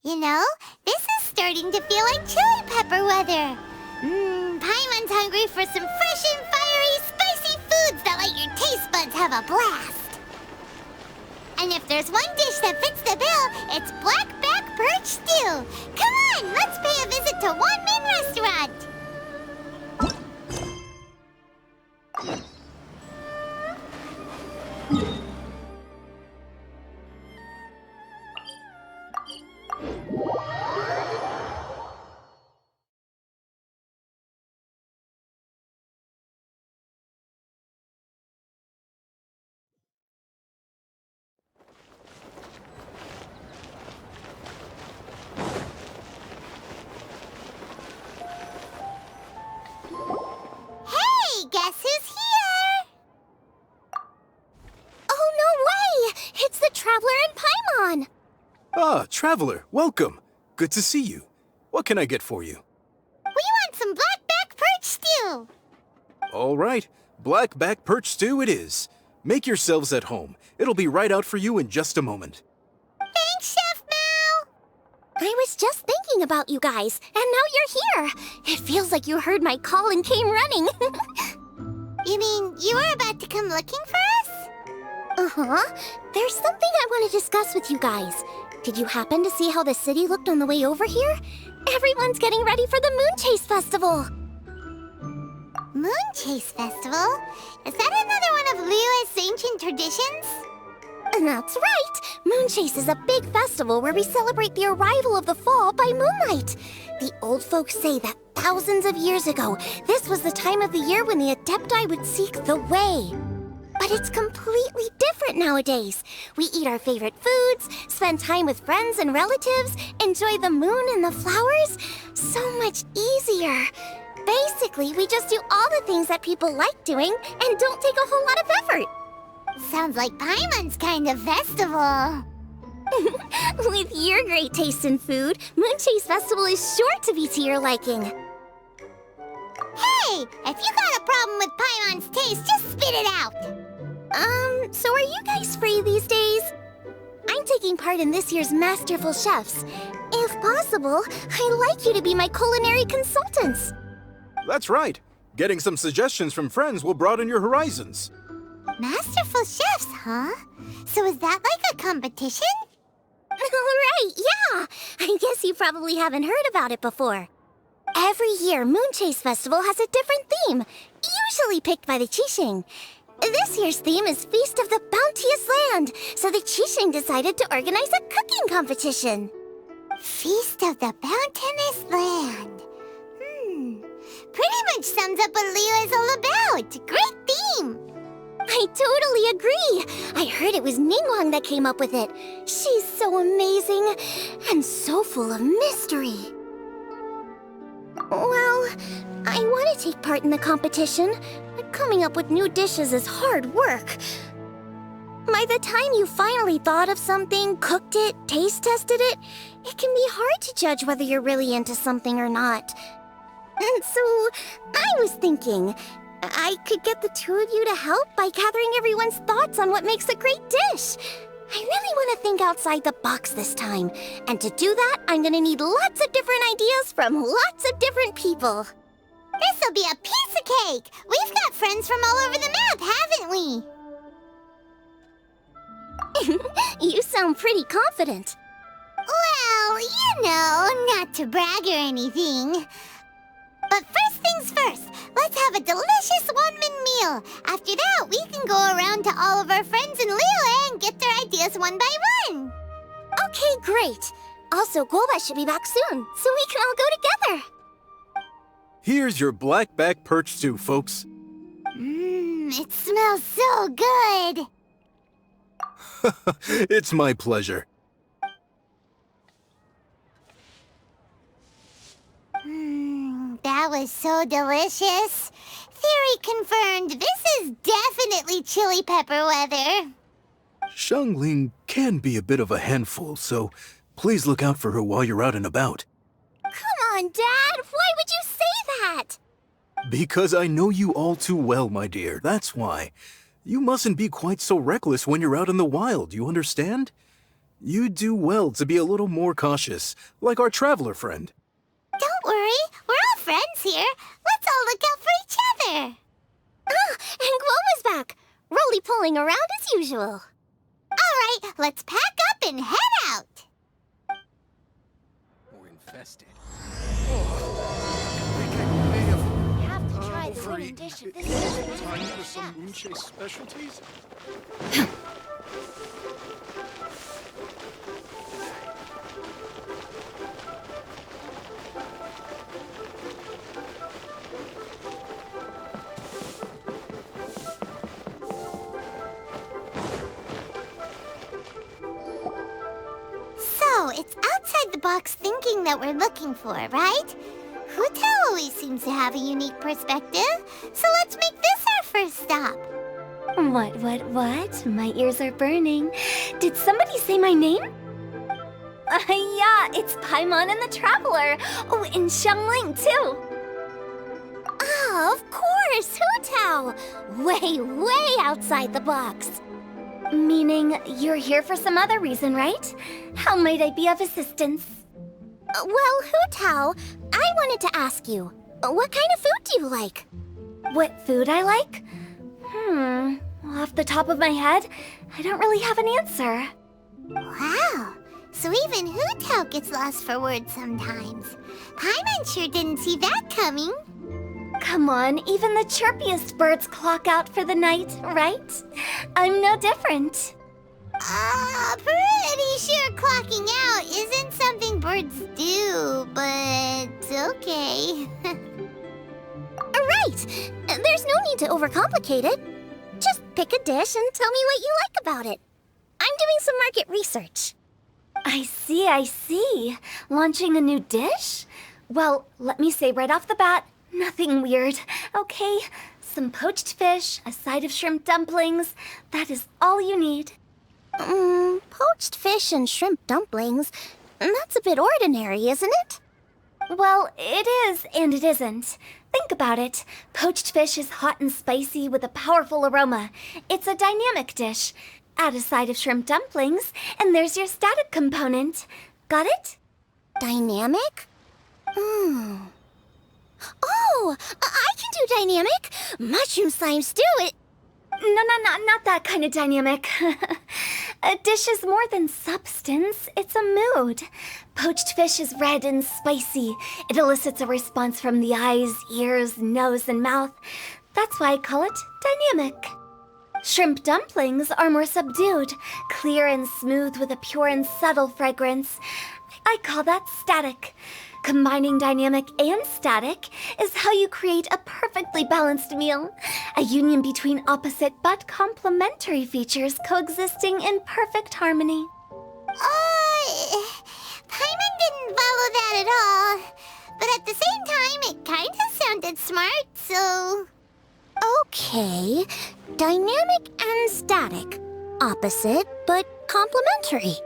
You know, this is starting to feel like chili pepper weather. Paimon's hungry for some fresh and fiery, spicy foods that let your taste buds have a blast. And if there's one dish that fits the bill, it's black-back perch stew. Come on, let's pay a visit to Wanmin Restaurant. Guess who's here? Oh, no way! It's the Traveler and Paimon! Ah, Traveler, welcome. Good to see you. What can I get for you? We want some black-back perch stew. All right, black-back perch stew it is. Make yourselves at home. It'll be right out for you in just a moment. Thanks, Chef Mao. I was just thinking about you guys, and now you're here. It feels like you heard my call and came running. You mean you were about to come looking for us? Uh-huh. There's something I want to discuss with you guys. Did you happen to see how the city looked on the way over here? Everyone's getting ready for the Moon Chase Festival. Moon Chase Festival? Is that another one of Liyue's ancient traditions? That's right! Moon Chase is a big festival where we celebrate the arrival of the fall by moonlight. The old folks say that thousands of years ago, this was the time of the year when the Adepti would seek the way. But it's completely different nowadays. We eat our favorite foods, spend time with friends and relatives, enjoy the moon and the flowers. So much easier. Basically, we just do all the things that people like doing and don't take a whole lot of effort. Sounds like Paimon's kind of festival. With your great taste in food, Moon Chase Festival is sure to be to your liking. Hey, if you got a problem with Paimon's taste, just spit it out. So are you guys free these days? I'm taking part in this year's Masterful Chefs. If possible, I'd like you to be my culinary consultants. That's right. Getting some suggestions from friends will broaden your horizons. Masterful Chefs, huh? So is that like a competition? Right, yeah. I guess you probably haven't heard about it before. Every year, Moon Chase Festival has a different theme, usually picked by the Xiangling. This year's theme is Feast of the Bounteous Land, so the Xiangling decided to organize a cooking competition. Feast of the Bounteous Land. Pretty much sums up what Liyue is all about. Great theme. I totally agree. I heard it was Ningguang that came up with it. She's so amazing and so full of mystery. Well, I want to take part in the competition, but coming up with new dishes is hard work. By the time you finally thought of something, cooked it, taste tested it, it can be hard to judge whether you're really into something or not. And so, I was thinking, I could get the two of you to help by gathering everyone's thoughts on what makes a great dish. I really want to think outside the box this time. And to do that, I'm going to need lots of different ideas from lots of different people. This'll be a piece of cake. We've got friends from all over the map, haven't we? You sound pretty confident. Well, you know, not to brag or anything. But first things first, let's have a delicious Wanmin meal. After that, we can go around to all of our friends in Liyue and get their ideas one by one. Okay, great. Also, Guoba should be back soon, so we can all go together. Here's your black-back perch stew, folks. It smells so good. It's my pleasure. That was so delicious. Theory confirmed, this is definitely chili pepper weather. Xiangling can be a bit of a handful, so please look out for her while you're out and about. Come on, Dad. Why would you say that? Because I know you all too well, my dear. That's why. You mustn't be quite so reckless when you're out in the wild, you understand? You'd do well to be a little more cautious, like our traveler friend. Don't worry, we're all friends here. Let's all look out for each other. Ah, and Gloma's back, roly-poling around as usual. All right, let's pack up and head out. More infested. You have to try the winning dish of this year's Time for Masterful some Chefs. Moonchase specialties? So, it's outside the box thinking that we're looking for, right? Hotel always seems to have a unique perspective, so let's make this our first stop. What? My ears are burning. Did somebody say my name? Yeah, it's Paimon and the Traveler. Oh, and Xiangling, too. Ah, of course, Hotel. Way outside the box. Meaning you're here for some other reason, right? How might I be of assistance? Well, Hotel, I wanted to ask you, what kind of food do you like? What food I like? Off the top of my head, I don't really have an answer. Wow, so even Hootao gets lost for words sometimes. Paimon sure didn't see that coming. Come on, even the chirpiest birds clock out for the night, right? I'm no different. Pretty sure clocking out isn't something birds do, but okay. Right! There's no need to overcomplicate it. Just pick a dish and tell me what you like about it. I'm doing some market research. I see. Launching a new dish? Well, let me say right off the bat, nothing weird, okay? Some poached fish, a side of shrimp dumplings. That is all you need. Poached fish and shrimp dumplings? That's a bit ordinary, isn't it? Well, it is and it isn't. Think about it. Poached fish is hot and spicy with a powerful aroma. It's a dynamic dish. Add a side of shrimp dumplings, and there's your static component. Got it? Dynamic? Oh, I can do dynamic. Mushroom slime stew it. No, not that kind of dynamic. A dish is more than substance, it's a mood. Poached fish is red and spicy. It elicits a response from the eyes, ears, nose, and mouth. That's why I call it dynamic. Shrimp dumplings are more subdued, clear and smooth with a pure and subtle fragrance. I call that static. Combining dynamic and static is how you create a perfectly balanced meal. A union between opposite but complementary features coexisting in perfect harmony. Paimon didn't follow that at all. But at the same time, it kind of sounded smart, so... Okay, dynamic and static. Opposite but complementary.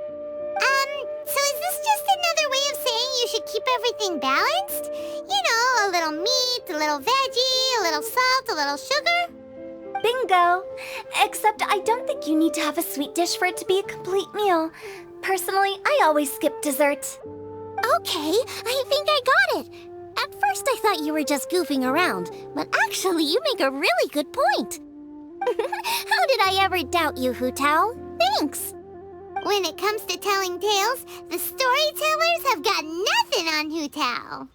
So is this just another way of saying you should keep everything balanced? You know, a little meat, a little veggie, a little salt, a little sugar? Bingo! Except I don't think you need to have a sweet dish for it to be a complete meal. Personally, I always skip dessert. Okay, I think I got it. At first I thought you were just goofing around, but actually you make a really good point. How did I ever doubt you, Hootao? Thanks! When it comes to telling tales, the storytellers have got nothing on Hootao.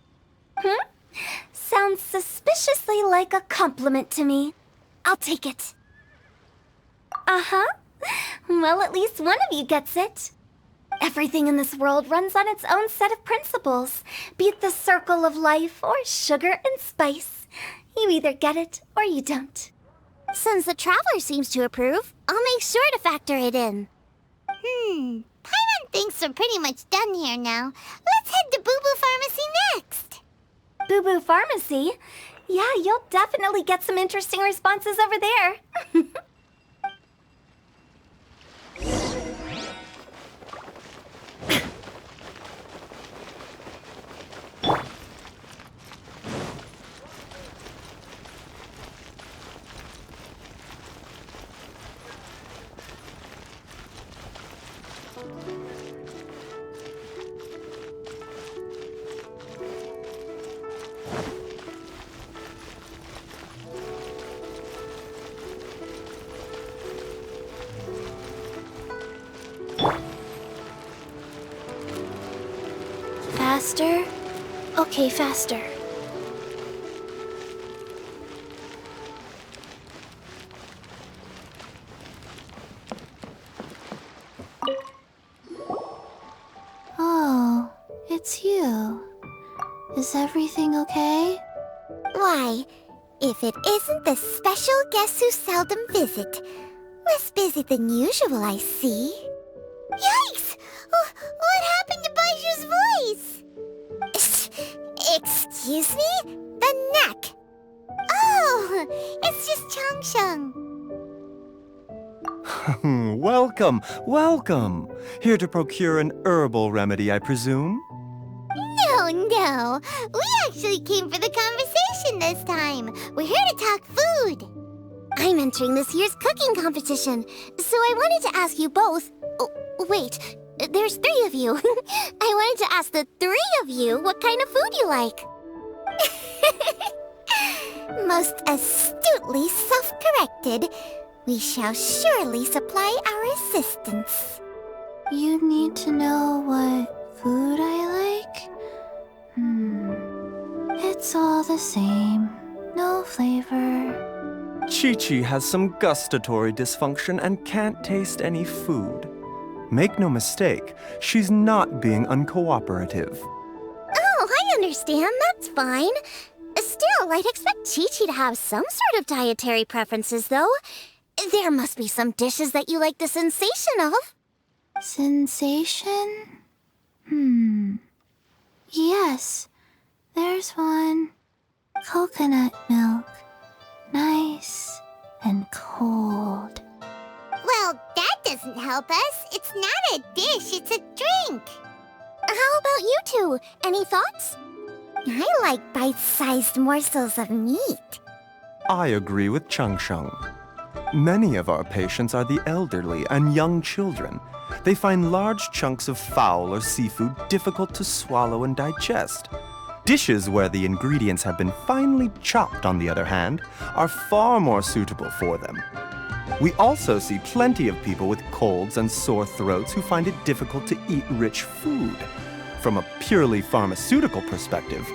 Sounds suspiciously like a compliment to me. I'll take it. Uh-huh. Well, at least one of you gets it. Everything in this world runs on its own set of principles, be it the circle of life or sugar and spice. You either get it or you don't. Since the Traveler seems to approve, I'll make sure to factor it in. Paimon thinks we're pretty much done here now. Let's head to Boo Boo Pharmacy next. Boo Boo Pharmacy? Yeah, you'll definitely get some interesting responses over there. Faster? Okay, faster. Oh, it's you. Is everything okay? Why, if it isn't the special guests who seldom visit. Less busy than usual, I see. Yikes! What happened to Baiju's voice? Excuse me? The neck. Oh, it's just Changsheng. Welcome, welcome. Here to procure an herbal remedy, I presume? No. We actually came for the conversation this time. We're here to talk food. I'm entering this year's cooking competition, so I wanted to ask you both. Oh, wait, there's 3 of you. I wanted to ask the 3 of you what kind of food you like. Most astutely self-corrected. We shall surely supply our assistance. You need to know what food I like? It's all the same. No flavor. Chi-Chi has some gustatory dysfunction and can't taste any food. Make no mistake, she's not being uncooperative. Oh, I understand. That's fine. Still, I'd expect Chi-Chi to have some sort of dietary preferences, though. There must be some dishes that you like the sensation of. Sensation? Yes, there's one. Coconut milk. Nice and cold. Well, that doesn't help us. It's not a dish, it's a drink. How about you two? Any thoughts? I like bite-sized morsels of meat. I agree with Changsheng. Many of our patients are the elderly and young children. They find large chunks of fowl or seafood difficult to swallow and digest. Dishes where the ingredients have been finely chopped, on the other hand, are far more suitable for them. We also see plenty of people with colds and sore throats who find it difficult to eat rich food. From a purely pharmaceutical perspective,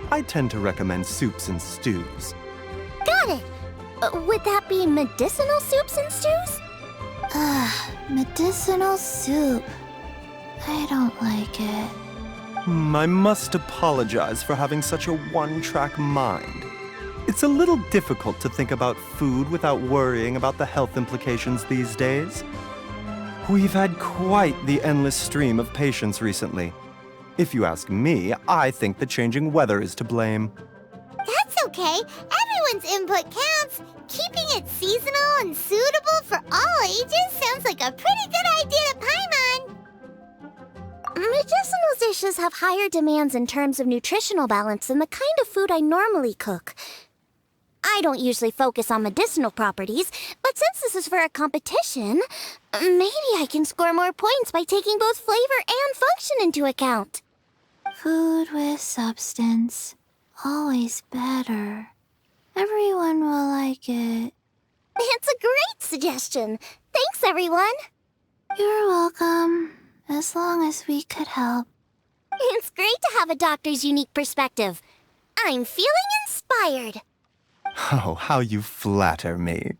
I tend to recommend soups and stews. Got it. Would that be medicinal soups and stews? Medicinal soup. I don't like it. I must apologize for having such a one-track mind. It's a little difficult to think about food without worrying about the health implications these days. We've had quite the endless stream of patients recently. If you ask me, I think the changing weather is to blame. That's okay. Everyone's input counts. Keeping it seasonal and suitable for all ages sounds like a pretty good idea to Paimon. Medicinal dishes have higher demands in terms of nutritional balance than the kind of food I normally cook. I don't usually focus on medicinal properties, but since this is for a competition, maybe I can score more points by taking both flavor and function into account. Food with substance. Always better. Everyone will like it. It's a great suggestion. Thanks, everyone. You're welcome. As long as we could help. It's great to have a doctor's unique perspective. I'm feeling inspired. Oh, how you flatter me.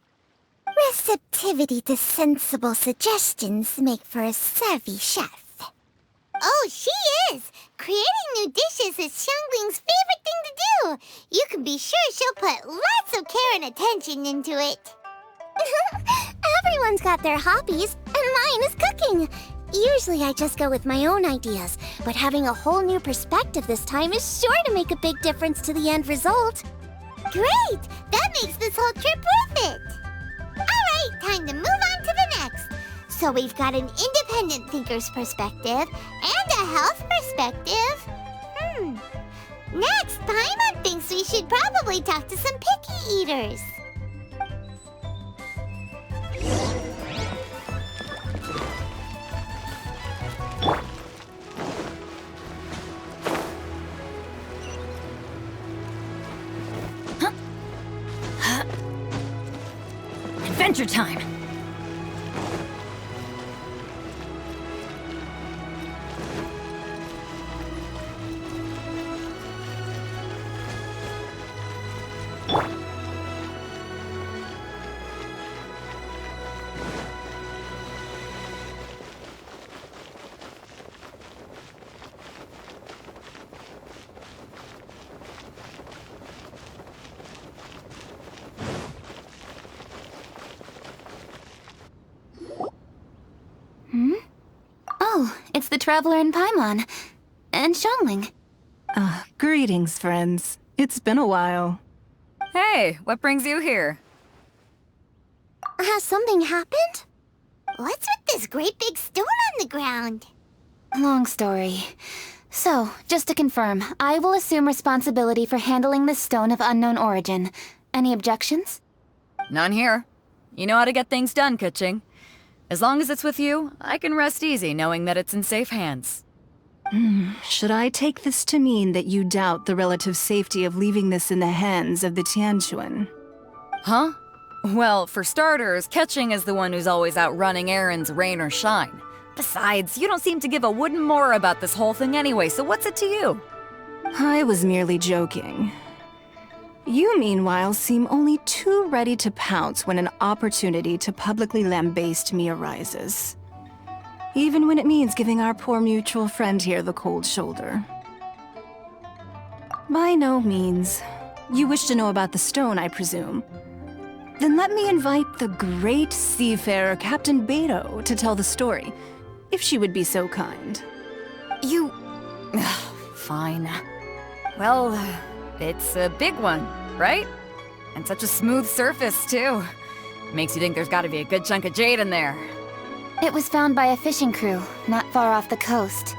Receptivity to sensible suggestions make for a savvy chef. Oh, she is! Creating new dishes is Xiangling's favorite thing to do. You can be sure she'll put lots of care and attention into it. Everyone's got their hobbies, and mine is cooking. Usually I just go with my own ideas, but having a whole new perspective this time is sure to make a big difference to the end result. Great! That makes this whole trip worth it! Alright, time to move on to the next. So we've got an independent thinker's perspective and a health perspective. Next, Paimon thinks we should probably talk to some picky eaters. Adventure time! Oh, it's the Traveler and Paimon. And Xiangling. Greetings, friends. It's been a while. Hey, what brings you here? Has something happened? What's with this great big stone on the ground? Long story. So, just to confirm, I will assume responsibility for handling this stone of unknown origin. Any objections? None here. You know how to get things done, Kuching. As long as it's with you, I can rest easy knowing that it's in safe hands. Should I take this to mean that you doubt the relative safety of leaving this in the hands of the Tianquan? Huh? Well, for starters, Kuching is the one who's always out running errands, rain or shine. Besides, you don't seem to give a wooden more about this whole thing anyway, so what's it to you? I was merely joking. You, meanwhile, seem only too ready to pounce when an opportunity to publicly lambaste me arises. Even when it means giving our poor mutual friend here the cold shoulder. By no means. You wish to know about the stone, I presume. Then let me invite the great seafarer Captain Beto to tell the story, if she would be so kind. You... Fine. Well, it's a big one, right? And such a smooth surface, too. Makes you think there's gotta be a good chunk of jade in there. It was found by a fishing crew, not far off the coast.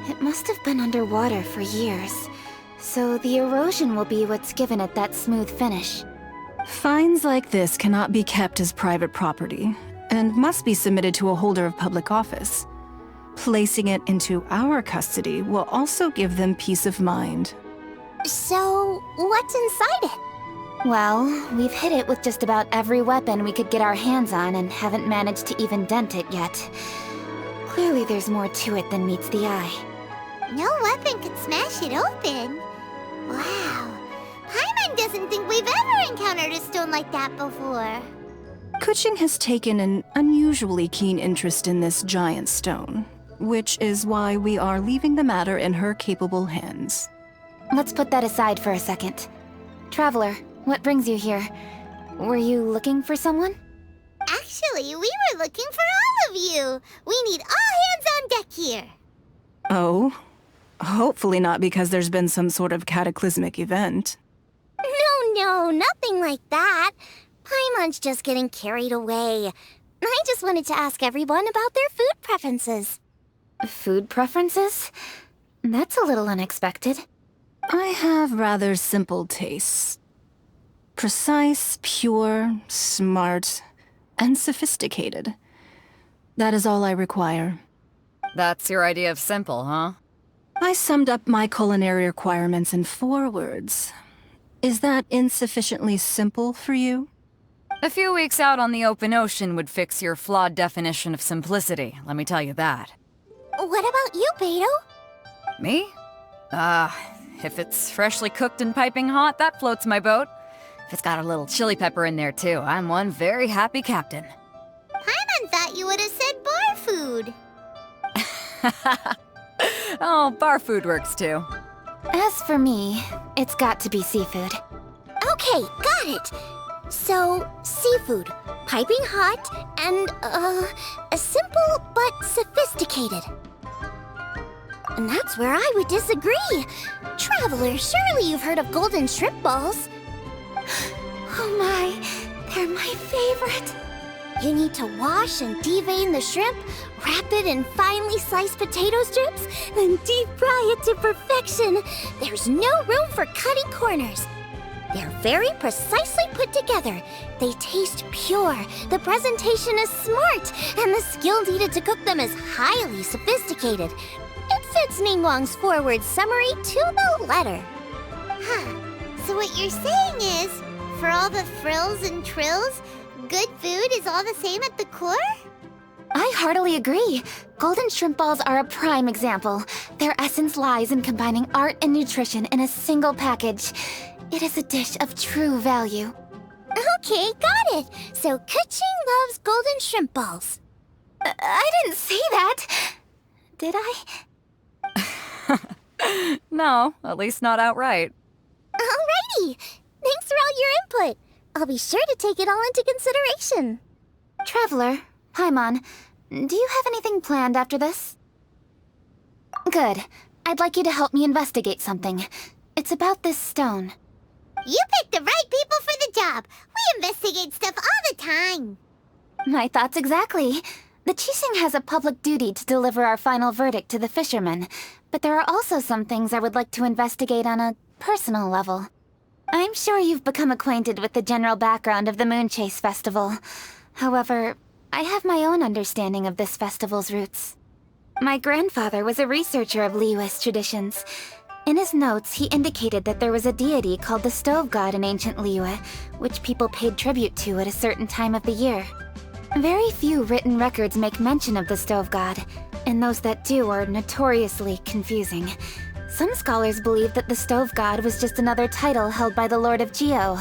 It must have been underwater for years, so the erosion will be what's given it that smooth finish. Finds like this cannot be kept as private property, and must be submitted to a holder of public office. Placing it into our custody will also give them peace of mind. So, what's inside it? Well, we've hit it with just about every weapon we could get our hands on and haven't managed to even dent it yet. Clearly there's more to it than meets the eye. No weapon could smash it open. Wow. Paimon doesn't think we've ever encountered a stone like that before. Kuching has taken an unusually keen interest in this giant stone, which is why we are leaving the matter in her capable hands. Let's put that aside for a second. Traveler, what brings you here? Were you looking for someone? Actually, we were looking for all of you. We need all hands on deck here. Oh? Hopefully not because there's been some sort of cataclysmic event. No, nothing like that. Paimon's just getting carried away. I just wanted to ask everyone about their food preferences. Food preferences? That's a little unexpected. I have rather simple tastes. Precise, pure, smart, and sophisticated. That is all I require. That's your idea of simple, huh? I summed up my culinary requirements in 4 words. Is that insufficiently simple for you? A few weeks out on the open ocean would fix your flawed definition of simplicity, let me tell you that. What about you, Beto? Me? If it's freshly cooked and piping hot, that floats my boat. If it's got a little chili pepper in there too, I'm one very happy captain. Paimon thought you would have said bar food. Oh, bar food works too. As for me, it's got to be seafood. Okay, got it. So, seafood, piping hot, and, simple but sophisticated. And that's where I would disagree. Traveler, surely you've heard of golden shrimp balls. Oh my, they're my favorite. You need to wash and devein the shrimp, wrap it in finely sliced potato strips, then deep fry it to perfection. There's no room for cutting corners. They're very precisely put together. They taste pure, the presentation is smart, and the skill needed to cook them is highly sophisticated. It fits Ningguang's forward summary to the letter. Huh. So what you're saying is, for all the frills and trills, good food is all the same at the core? I heartily agree. Golden shrimp balls are a prime example. Their essence lies in combining art and nutrition in a single package. It is a dish of true value. Okay, got it. So Kuching loves golden shrimp balls. I didn't say that. Did I? No, at least not outright. Alrighty. Thanks for all your input. I'll be sure to take it all into consideration. Traveler, Paimon, Do you have anything planned after this? Good. I'd like you to help me investigate something. It's about this stone. You picked the right people for the job. We investigate stuff all the time. My thoughts exactly. The Qixing has a public duty to deliver our final verdict to the fishermen, but there are also some things I would like to investigate on a personal level. I'm sure you've become acquainted with the general background of the Moonchase Festival. However, I have my own understanding of this festival's roots. My grandfather was a researcher of Liyue's traditions. In his notes, he indicated that there was a deity called the Stove God in ancient Liyue, which people paid tribute to at a certain time of the year. Very few written records make mention of the Stove God, and those that do are notoriously confusing. Some scholars believe that the Stove God was just another title held by the Lord of Geo,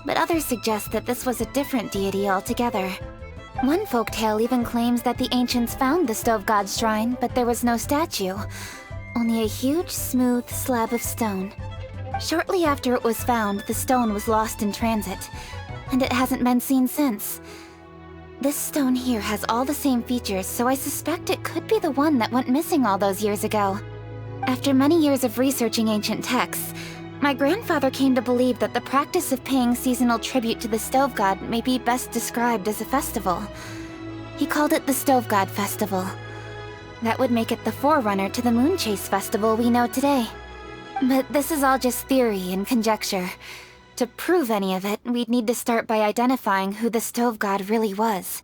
but others suggest that this was a different deity altogether. One folktale even claims that the ancients found the Stove God's shrine, but there was no statue, only a huge, smooth slab of stone. Shortly after it was found, the stone was lost in transit, and it hasn't been seen since. This stone here has all the same features, so I suspect it could be the one that went missing all those years ago. After many years of researching ancient texts, my grandfather came to believe that the practice of paying seasonal tribute to the Stove God may be best described as a festival. He called it the Stove God Festival. That would make it the forerunner to the Moonchase Festival we know today. But this is all just theory and conjecture. To prove any of it, we'd need to start by identifying who the Stove God really was.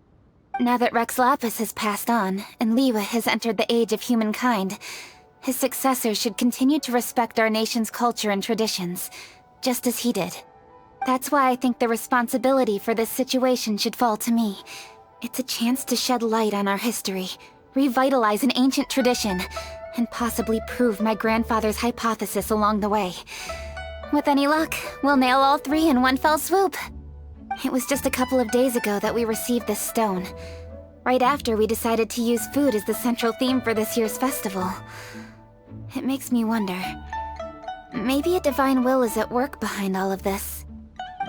Now that Rex Lapis has passed on, and Liyue has entered the age of humankind, his successors should continue to respect our nation's culture and traditions, just as he did. That's why I think the responsibility for this situation should fall to me. It's a chance to shed light on our history, revitalize an ancient tradition, and possibly prove my grandfather's hypothesis along the way. With any luck, we'll nail all three in one fell swoop. It was just a couple of days ago that we received this stone. Right after we decided to use food as the central theme for this year's festival. It makes me wonder. Maybe a divine will is at work behind all of this.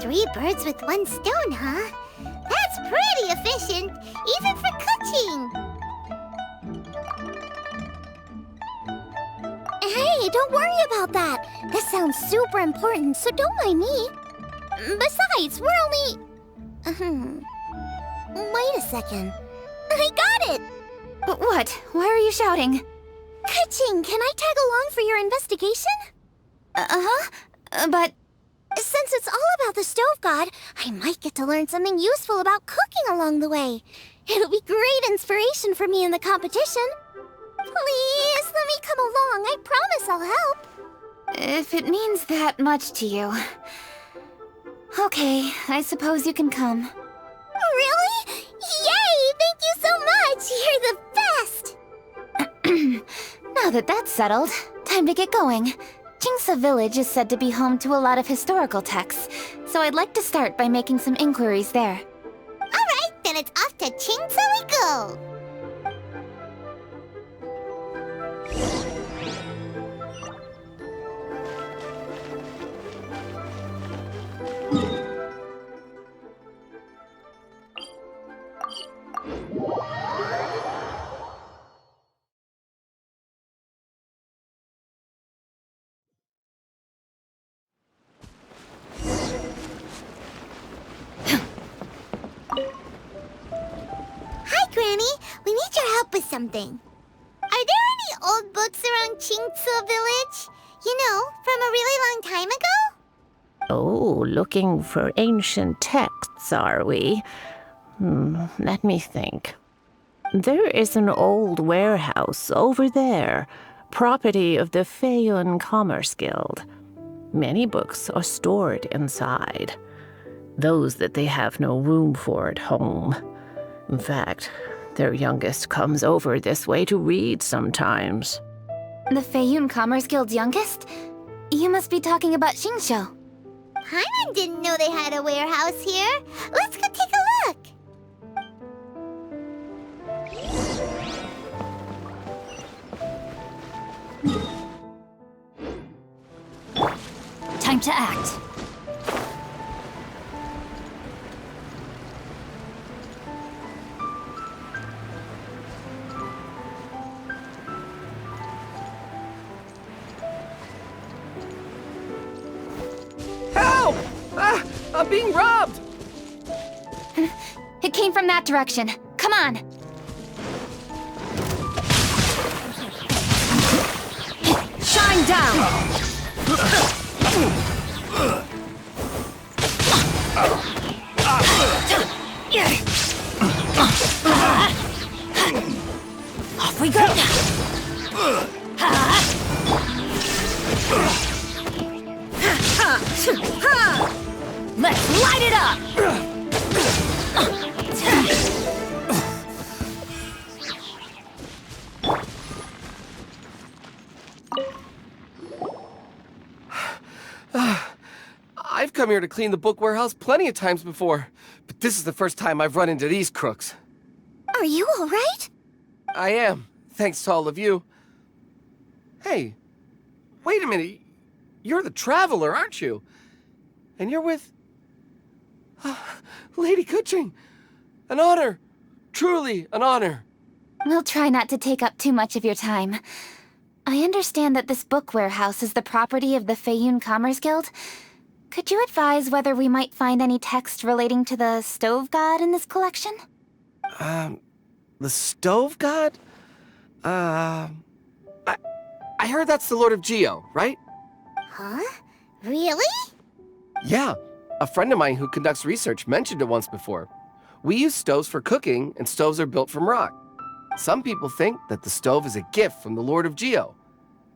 3 birds with 1 stone, huh? That's pretty efficient, even for cooking. Hey, don't worry about that. This sounds super important, so don't mind me. Besides, we're only... Wait a second. I got it! What? Why are you shouting? Ka-ching, can I tag along for your investigation? But... Since it's all about the Stove God, I might get to learn something useful about cooking along the way. It'll be great inspiration for me in the competition. Please, let me come along. I promise I'll help. If it means that much to you... Okay, I suppose you can come. Really? Yay! Thank you so much! You're the best! Now that that's settled, time to get going. Jingsa Village is said to be home to a lot of historical texts, so I'd like to start by making some inquiries there. Alright, then it's off to Qingsa we go. Granny, we need your help with something. Are there any old books around Qingce Village? You know, from a really long time ago? Oh, looking for ancient texts, are we? Let me think. There is an old warehouse over there, property of the Feiyun Commerce Guild. Many books are stored inside, those that they have no room for at home. In fact, their youngest comes over this way to read sometimes. The Feiyun Commerce Guild's youngest? You must be talking about Xingqiu. Paimon didn't know they had a warehouse here. Let's go take a look. Time to act. I'm being robbed! It came from that direction. Come on! Shine down! Off we go! Let's light it up! I've come here to clean the book warehouse plenty of times before, but this is the first time I've run into these crooks. Are you all right? I am, thanks to all of you. Hey, wait a minute. You're the traveler, aren't you? And you're with... Lady Kuching. An honor. Truly an honor. We'll try not to take up too much of your time. I understand that this book warehouse is the property of the Feiyun Commerce Guild. Could you advise whether we might find any text relating to the stove god in this collection? The stove god? I heard that's the Lord of Geo, right? Huh? Really? Yeah, a friend of mine who conducts research mentioned it once before. We use stoves for cooking, and stoves are built from rock. Some people think that the stove is a gift from the Lord of Geo.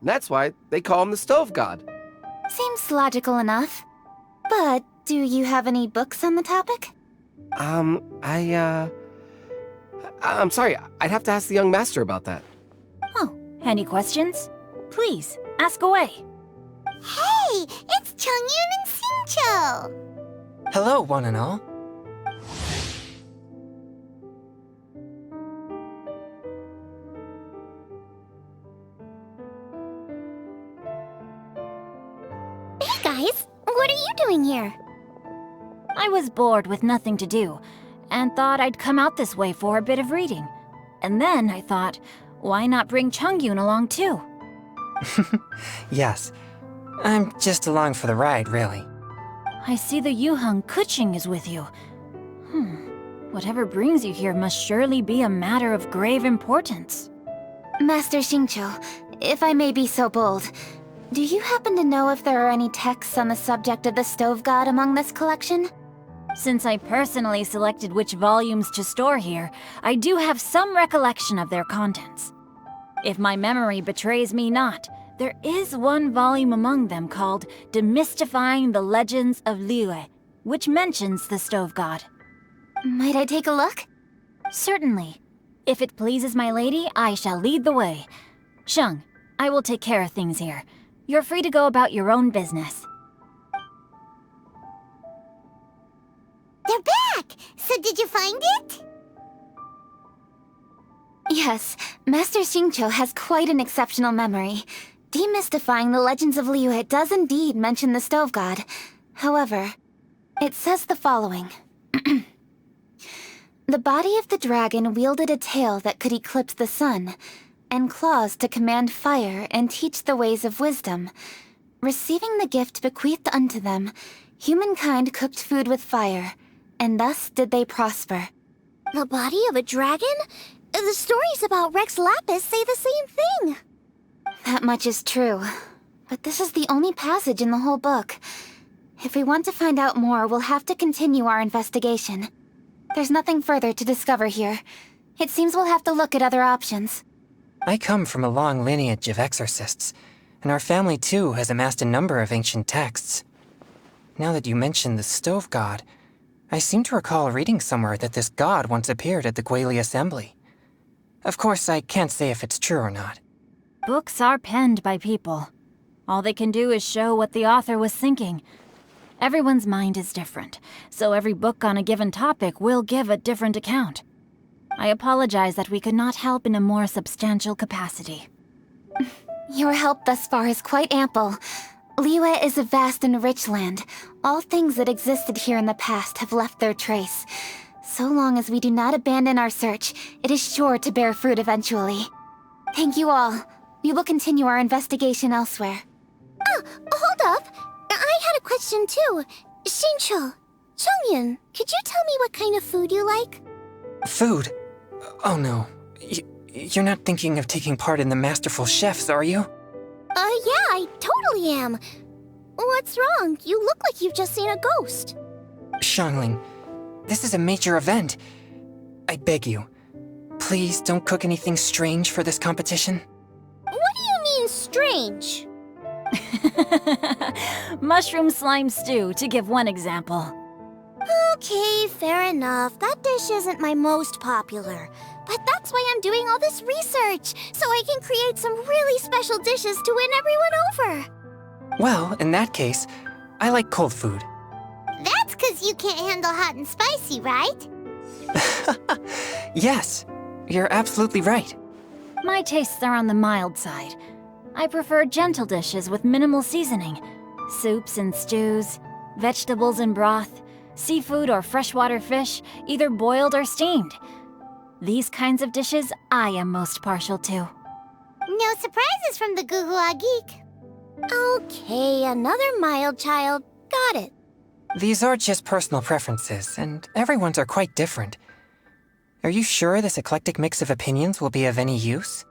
And that's why they call him the stove god. Seems logical enough. But do you have any books on the topic? I'm sorry, I'd have to ask the young master about that. Oh, any questions? Please, ask away. Hey, it's Chongyun and Xingqiu! Hello, one and all. Hey guys, what are you doing here? I was bored with nothing to do, and thought I'd come out this way for a bit of reading. And then I thought, why not bring Chongyun along too? Yes, I'm just along for the ride, really. I see the Yuheng Kuching is with you. Whatever brings you here must surely be a matter of grave importance. Master Xingqiu, if I may be so bold, do you happen to know if there are any texts on the subject of the stove god among this collection? Since I personally selected which volumes to store here, I do have some recollection of their contents. If my memory betrays me not, there is one volume among them called Demystifying the Legends of Liyue, which mentions the stove god. Might I take a look? Certainly. If it pleases my lady, I shall lead the way. Sheng, I will take care of things here. You're free to go about your own business. They're back! So did you find it? Yes, Master Xingqiu has quite an exceptional memory. Demystifying the Legends of Liyue does indeed mention the stove god. However, it says the following. The body of the dragon wielded a tail that could eclipse the sun, and claws to command fire and teach the ways of wisdom. Receiving the gift bequeathed unto them, humankind cooked food with fire, and thus did they prosper. The body of a dragon? The stories about Rex Lapis say the same thing. That much is true, but this is the only passage in the whole book. If we want to find out more, we'll have to continue our investigation. There's nothing further to discover here. It seems we'll have to look at other options. I come from a long lineage of exorcists, and our family too has amassed a number of ancient texts. Now that you mention the stove god, I seem to recall reading somewhere that this god once appeared at the Guili Assembly. Of course, I can't say if it's true or not. Books are penned by people. All they can do is show what the author was thinking. Everyone's mind is different, so every book on a given topic will give a different account. I apologize that we could not help in a more substantial capacity. Your help thus far is quite ample. Liyue is a vast and rich land. All things that existed here in the past have left their trace. So long as we do not abandon our search, it is sure to bear fruit eventually. Thank you all. We will continue our investigation elsewhere. Hold up. I had a question too. Xingqiu, Chongyan, could you tell me what kind of food you like? Food? Oh no. You're not thinking of taking part in the Masterful Chefs, are you? Yeah, I totally am. What's wrong? You look like you've just seen a ghost. Xiangling, this is a major event. I beg you, please don't cook anything strange for this competition. What do you mean, strange? Mushroom slime stew, to give one example. Okay, fair enough. That dish isn't my most popular. But that's why I'm doing all this research, so I can create some really special dishes to win everyone over. Well, in that case, I like cold food. That's because you can't handle hot and spicy, right? Yes, you're absolutely right. My tastes are on the mild side. I prefer gentle dishes with minimal seasoning. Soups and stews, vegetables and broth, seafood or freshwater fish, either boiled or steamed. These kinds of dishes I am most partial to. No surprises from the Guhua Geek. Okay, another mild child. Got it. These are just personal preferences, and everyone's are quite different. Are you sure this eclectic mix of opinions will be of any use?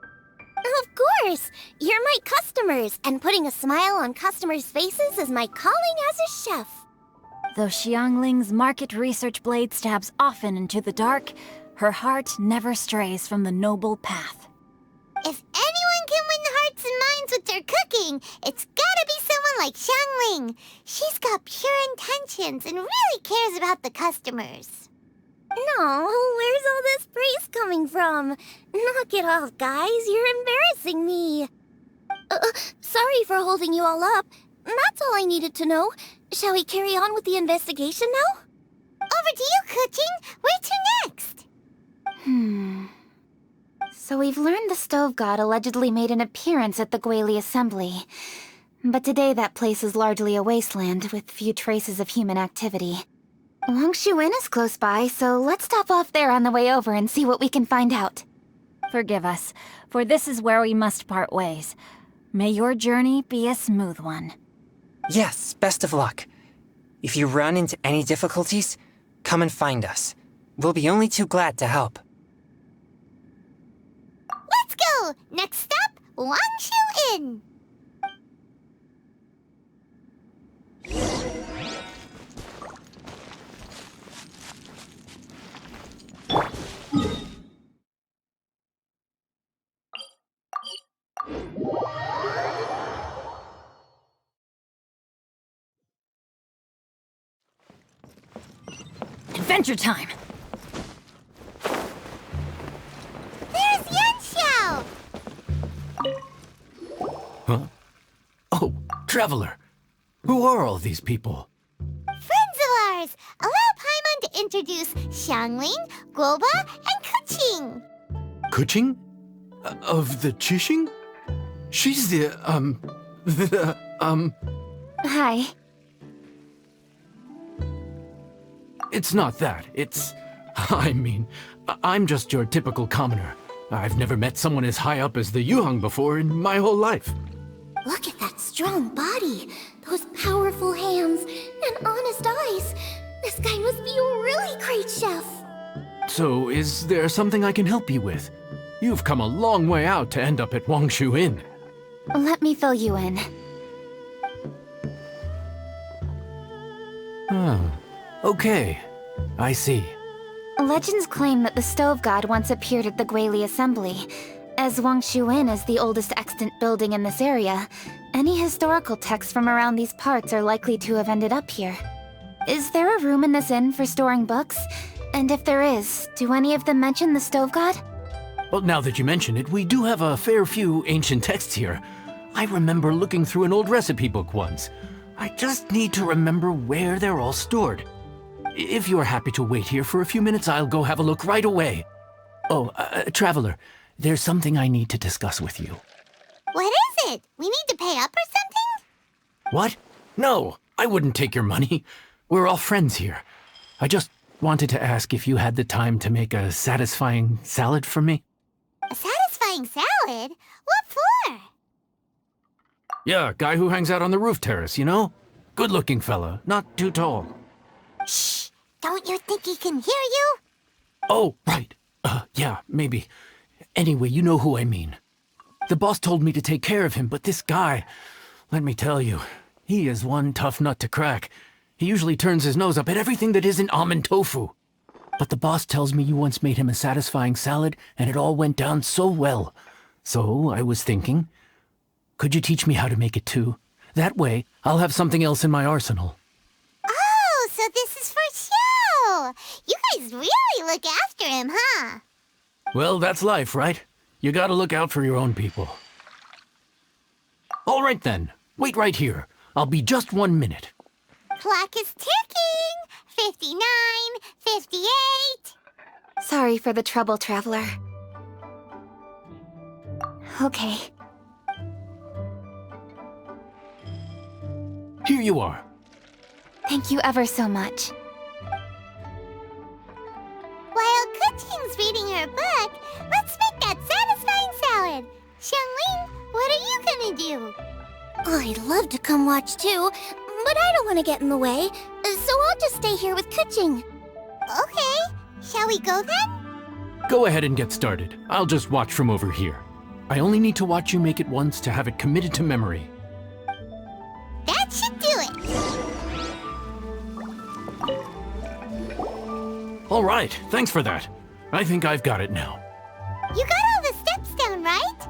Of course! You're my customers, and putting a smile on customers' faces is my calling as a chef. Though Xiangling's market research blade stabs often into the dark, her heart never strays from the noble path. If anyone can win the hearts and minds with their cooking, it's gotta be someone like Xiangling. She's got pure intentions and really cares about the customers. No, where's all this praise coming from? Knock it off, guys. You're embarrassing me. Sorry for holding you all up. That's all I needed to know. Shall we carry on with the investigation now? Over to you, Kuching. Where to next? So we've learned the stove god allegedly made an appearance at the Guili Assembly. But today that place is largely a wasteland with few traces of human activity. Wangshu Inn is close by, so let's stop off there on the way over and see what we can find out. Forgive us, for this is where we must part ways. May your journey be a smooth one. Yes, best of luck. If you run into any difficulties, come and find us. We'll be only too glad to help. Let's go! Next stop, Wangshu Inn. Adventure time! There's Yanxiao! Huh? Oh, Traveler. Who are all these people? Friends of ours! Allow Paimon to introduce Xiangling, Guoba, and Kuching. Kuching? Of the Chishing? She's Hi. It's not that. I'm just your typical commoner. I've never met someone as high up as the Yuhang before in my whole life. Look at that strong body, those powerful hands, and honest eyes. This guy must be a really great chef. So, is there something I can help you with? You've come a long way out to end up at Wangshu Inn. Let me fill you in. Oh, okay. I see. Legends claim that the stove god once appeared at the Guili Assembly. As Wangshu Inn is the oldest extant building in this area, any historical texts from around these parts are likely to have ended up here. Is there a room in this inn for storing books? And if there is, do any of them mention the stove god? Well, now that you mention it, we do have a fair few ancient texts here. I remember looking through an old recipe book once. I just need to remember where they're all stored. If you're happy to wait here for a few minutes, I'll go have a look right away. Oh, Traveler, there's something I need to discuss with you. What is it? We need to pay up or something? What? No, I wouldn't take your money. We're all friends here. I just wanted to ask if you had the time to make a satisfying salad for me. A satisfying salad? What for? Yeah, guy who hangs out on the roof terrace, you know? Good-looking fella, not too tall. Shh! Don't you think he can hear you? Oh, right. Yeah, maybe. Anyway, you know who I mean. The boss told me to take care of him, but this guy, let me tell you, he is one tough nut to crack. He usually turns his nose up at everything that isn't almond tofu. But the boss tells me you once made him a satisfying salad, and it all went down so well. So I was thinking, could you teach me how to make it too? That way, I'll have something else in my arsenal. Oh, so this is for show! You guys really look after him, huh? Well, that's life, right? You gotta look out for your own people. All right then, wait right here. I'll be just 1 minute. Clock is ticking! 59, 58... Sorry for the trouble, Traveler. Okay. Here you are. Thank you ever so much. While Kuching's reading her book, let's make that satisfying salad. Xiangling, what are you gonna do? I'd love to come watch too, but I don't want to get in the way, so I'll just stay here with Kuching. Okay, shall we go then? Go ahead and get started. I'll just watch from over here. I only need to watch you make it once to have it committed to memory. That should do it. All right, thanks for that. I think I've got it now. You got all the steps down, right?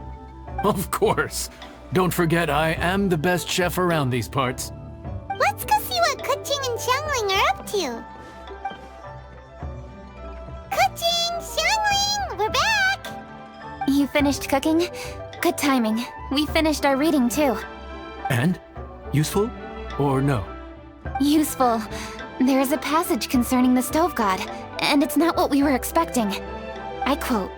Of course. Don't forget, I am the best chef around these parts. Let's go see what Kuching and Xiangling are up to. Kuching, Xiangling, we're back! You finished cooking? Good timing. We finished our reading too. And? Useful? Or no? Useful. There is a passage concerning the stove god, and it's not what we were expecting. I quote,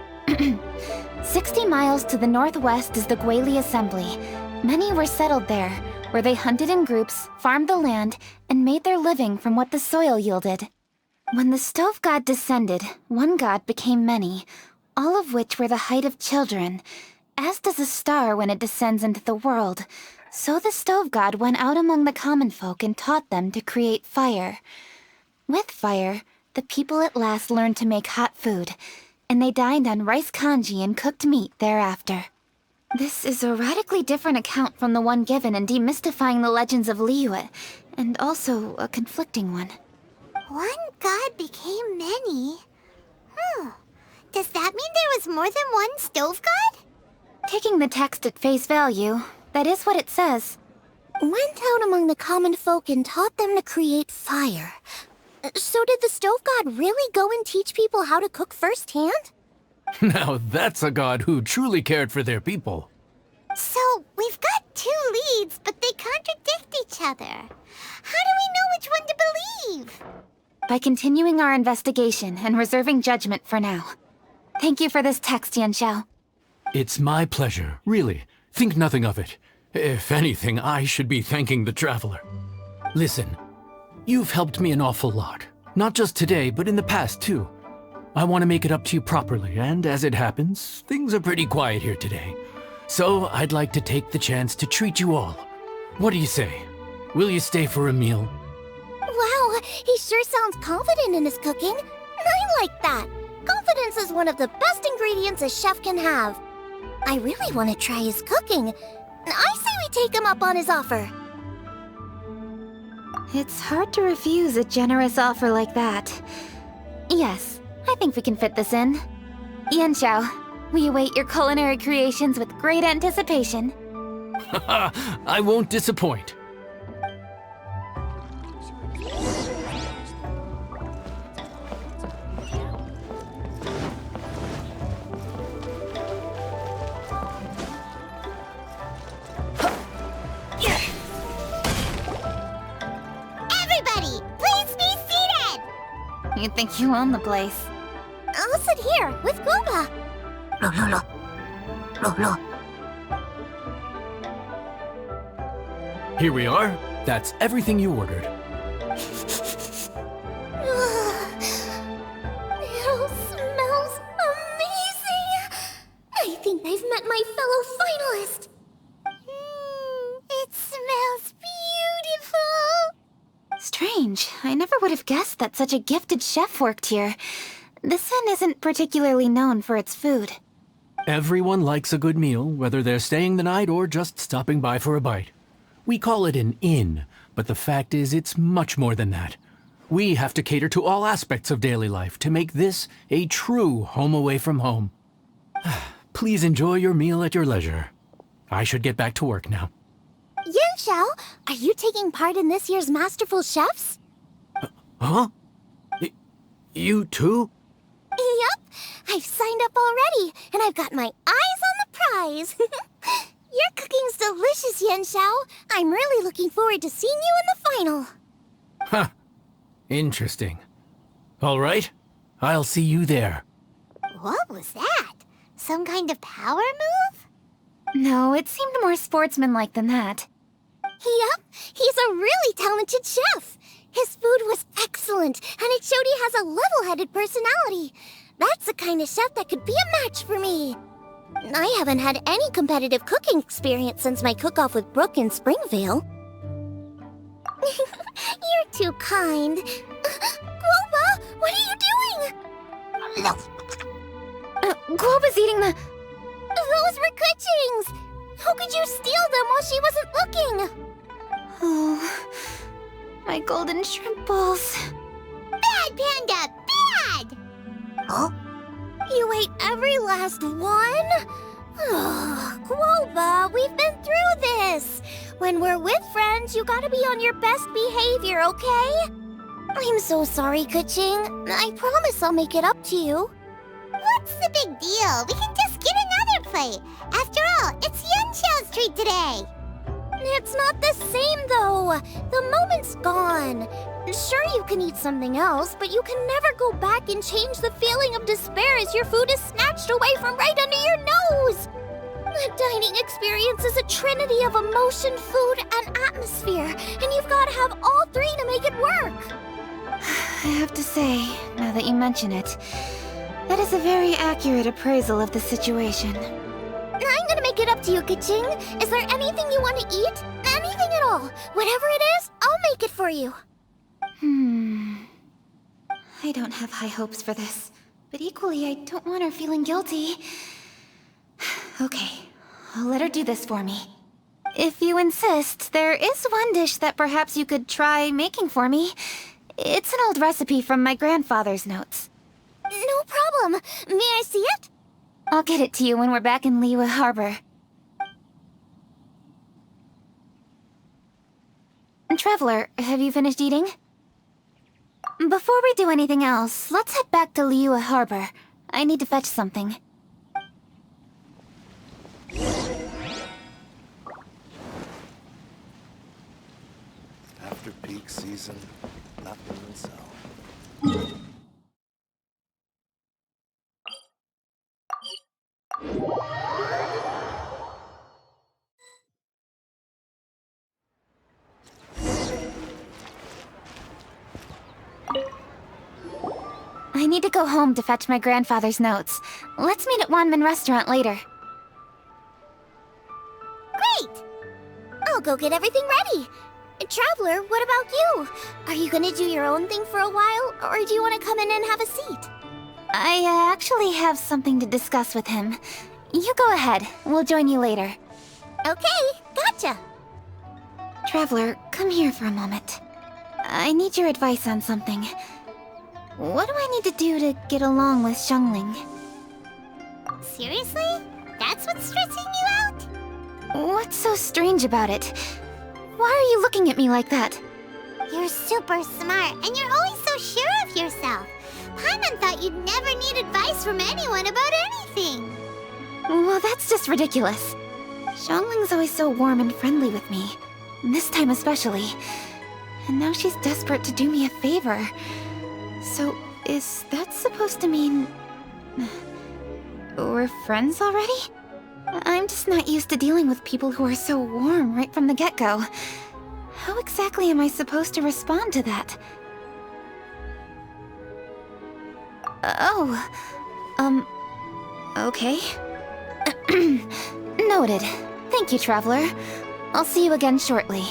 60 miles to the northwest is the Guili Assembly. Many were settled there, where they hunted in groups, farmed the land, and made their living from what the soil yielded. When the stove god descended, one god became many, all of which were the height of children. As does a star when it descends into the world, so the stove god went out among the common folk and taught them to create fire. With fire, the people at last learned to make hot food, and they dined on rice congee and cooked meat thereafter. This is a radically different account from the one given in Demystifying the Legends of Liyue, and also a conflicting one. One god became many. Does that mean there was more than one stove god? Taking the text at face value, that is what it says. Went out among the common folk and taught them to create fire. So did the stove god really go and teach people how to cook firsthand? Now that's a god who truly cared for their people. So, we've got two leads, but they contradict each other. How do we know which one to believe? By continuing our investigation and reserving judgment for now. Thank you for this text, Yanxiao. It's my pleasure, really. Think nothing of it. If anything, I should be thanking the traveler. Listen, you've helped me an awful lot. Not just today, but in the past, too. I want to make it up to you properly, and as it happens, things are pretty quiet here today. So I'd like to take the chance to treat you all. What do you say? Will you stay for a meal? Wow, he sure sounds confident in his cooking. I like that. Confidence is one of the best ingredients a chef can have. I really want to try his cooking. I say we take him up on his offer. It's hard to refuse a generous offer like that. Yes, I think we can fit this in. Yanxiao, we await your culinary creations with great anticipation. I won't disappoint. Everybody, please be seated! You think you own the place. I'll sit here with Gooba. Here we are. That's everything you ordered. It all smells amazing. I think I've met my fellow finalist. It smells beautiful. Strange. strange. I never would have guessed that such a gifted chef worked here. This inn isn't particularly known for its food. Everyone likes a good meal, whether they're staying the night or just stopping by for a bite. We call it an inn, but the fact is it's much more than that. We have to cater to all aspects of daily life to make this a true home away from home. Please enjoy your meal at your leisure. I should get back to work now. Yanxiao, are you taking part in this year's Masterful Chefs? Huh? You too? Yup, I've signed up already, and I've got my eyes on the prize. Your cooking's delicious, Yanxiao. I'm really looking forward to seeing you in the final. Huh. Interesting. All right, I'll see you there. What was that? Some kind of power move? No, it seemed more sportsmanlike than that. Yup, he's a really talented chef. His food was excellent, and it showed he has a level-headed personality. That's the kind of chef that could be a match for me. I haven't had any competitive cooking experience since my cook-off with Brooke in Springvale. You're too kind. Guoba, what are you doing? Guoba's eating the... Those were Kuching's! How could you steal them while she wasn't looking? Oh, my golden shrimp balls. Bad, Panda! Bad! Huh? You ate every last one? Guoba, we've been through this. When we're with friends, you gotta be on your best behavior, okay? I'm so sorry, Kuching. I promise I'll make it up to you. What's the big deal? We can just get another plate. After all, it's Yanxiao's treat today. It's not the same, though. The moment's gone. Sure, you can eat something else, but you can never go back and change the feeling of despair as your food is snatched away from right under your nose. The dining experience is a trinity of emotion, food, and atmosphere, and you've got to have all three to make it work. I have to say, now that you mention it, that is a very accurate appraisal of the situation. I'm gonna make it up to you, Kuching. Is there anything you want to eat? Anything at all. Whatever it is, I'll make it for you. I don't have high hopes for this, but equally I don't want her feeling guilty. Okay, I'll let her do this for me. If you insist, there is one dish that perhaps you could try making for me. It's an old recipe from my grandfather's notes. No problem. May I see it? I'll get it to you when we're back in Liyue Harbor. Traveler, have you finished eating? Before we do anything else, let's head back to Liyue Harbor. I need to fetch something. After peak season, nothing will sell. I need to go home to fetch my grandfather's notes. Let's meet at Wanmin Restaurant later. Great! I'll go get everything ready. Traveler, what about you? Are you gonna do your own thing for a while, or do you want to come in and have a seat? I actually have something to discuss with him. You go ahead. We'll join you later. Okay, gotcha. Traveler, come here for a moment. I need your advice on something. What do I need to do to get along with Xiangling? Seriously? That's what's stressing you out? What's so strange about it? Why are you looking at me like that? You're super smart, and you're always so sure of yourself. Paimon thought you'd never need advice from anyone about anything. Well, that's just ridiculous. Xiangling's always so warm and friendly with me. This time especially. And now she's desperate to do me a favor. So, is that supposed to mean... we're friends already? I'm just not used to dealing with people who are so warm right from the get-go. How exactly am I supposed to respond to that? Okay. Noted. Thank you, Traveler. I'll see you again shortly.